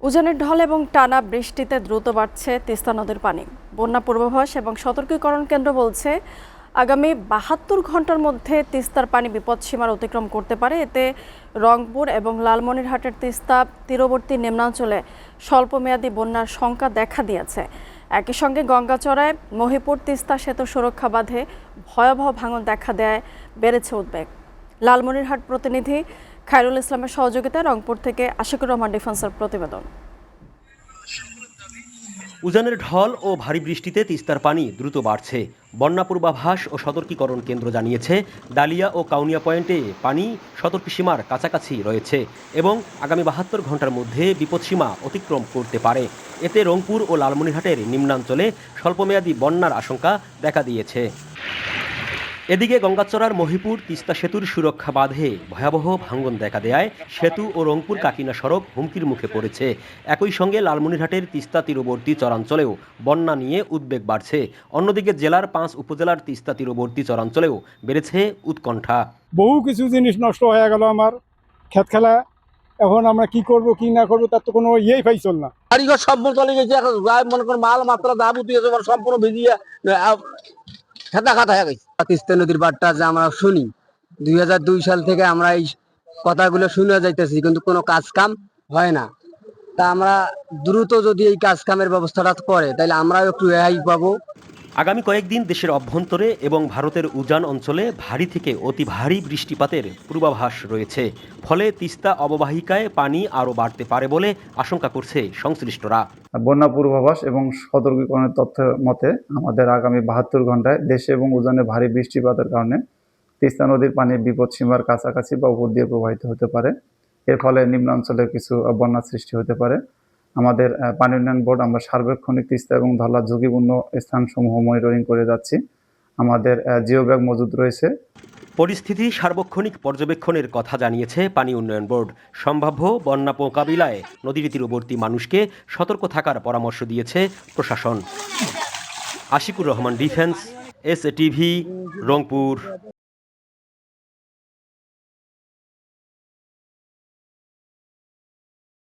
উজানের ঢল এবং টানা বৃষ্টিতে দ্রুত বাড়ছে তিস্তা নদীর পানি। বন্যা পূর্বাভাস এবং সতর্কীকরণ কেন্দ্র বলছে আগামী ৭২ ঘন্টার মধ্যে তিস্তার পানি বিপদসীমার অতিক্রম করতে পারে। এতে রংপুর এবং লালমনিরহাটের তিস্তা তীরবর্তী নিম্নাঞ্চলে স্বল্পমেয়াদী বন্যার শঙ্কা দেখা দিয়েছে। একই সঙ্গে গঙ্গাচড়ায় মহিপুর তিস্তা সেতু সুরক্ষা বাঁধে ভয়াবহ ভাঙন দেখা দেয় বেড়েছে উদ্বেগ। লালমনিরহাট প্রতিনিধি খায়রুল ইসলামের সহযোগিতায় রংপুর থেকে আশিকুর রহমান ডিফেন্সের প্রতিবেদন। উজানের ঢল ও ভারী বৃষ্টিতে তিস্তার পানি দ্রুত বাড়ছে। বন্যা পূর্বাভাস ও সতর্কীকরণ কেন্দ্র জানিয়েছে ডালিয়া ও কাউনিয়া পয়েন্টে পানি সতর্কসীমার কাছাকাছি রয়েছে এবং আগামী ৭২ ঘন্টার মধ্যে বিপদসীমা অতিক্রম করতে পারে। এতে রংপুর ও লালমনিরহাটের নিম্নাঞ্চলে স্বল্পমেয়াদী বন্যার আশঙ্কা দেখা দিয়েছে। এদিকে গঙ্গাচড়ার মহিপুর তিস্তা সেতুর সুরক্ষা বাঁধে ভয়াবহ ভাঙন দেখা দেয় সেতু ও রংপুর কাকিনা সড়ক হুমকির মুখে পড়েছে। একই সঙ্গে লালমনিরহাটের তিস্তা তীরবর্তী চরাঞ্চলেও বন্যা নিয়ে উদ্বেগ বাড়ছে। অন্যদিকে জেলার ৫ উপজেলার তিস্তা তীরবর্তী চরাঞ্চলেও বেড়েছে উৎকণ্ঠা। বহু কিছু জিনিস নষ্ট হয়ে গেল আমার ক্ষেত খেলা। এখন আমরা কি করব কি না করবো তার তো কোনো ইয়েই পাইছল না। কারিগর সব চলে গেছে, মনে করেন মাল মাত্রা যাবতীয় সম্পূর্ণ ভিজিয়ে খেতা খাতা হয়ে গেছে। তিস্তা নদীর বার্তা যে আমরা শুনি ২০০২ সাল থেকে আমরা এই কথাগুলো শুনে যাইতেছি, কিন্তু কোনো কাজ কাম হয় না। তা আমরা দ্রুত যদি এই কাজ কামের ব্যবস্থাটা করে তাহলে আমরাও একটু রেহাই পাবো। আগামী কয়েকদিন দেশের অভ্যন্তরে এবং ভারতের উজান অঞ্চলে ভারী থেকে অতি ভারী বৃষ্টিপাতের পূর্বাভাস রয়েছে। ফলে তিস্তা অববাহিকায় পানি আরও বাড়তে পারে বলে আশঙ্কা করছে সংশ্লিষ্টরা। বন্যা পূর্বাভাস এবং সতর্কীকরণের তথ্য মতে আমাদের আগামী ৭২ ঘন্টায় দেশে এবং উজানে ভারী বৃষ্টিপাতের কারণে তিস্তা নদীর পানি বিপদসীমার কাছাকাছি বা উপর দিয়ে প্রবাহিত হতে পারে। এর ফলে নিম্নাঞ্চলে কিছু বন্যার সৃষ্টি হতে পারে। আমাদের পানি উন্নয়ন বোর্ড আমরা সার্বক্ষণিক তিস্তা এবং ধলা ঝুঁকিপূর্ণ স্থানসমূহ মনিটরিং করে যাচ্ছি। আমাদের জিও ব্যাগ মজুদ রয়েছে। পরিস্থিতি সার্বক্ষণিক পর্যবেক্ষণের কথা জানিয়েছে পানি উন্নয়ন বোর্ড। সম্ভাব্য বন্যা মোকাবিলায় নদীর তীরবর্তী মানুষকে সতর্ক থাকার পরামর্শ দিয়েছে প্রশাসন। Ashikur Rahman defence, SATV, Rangpur.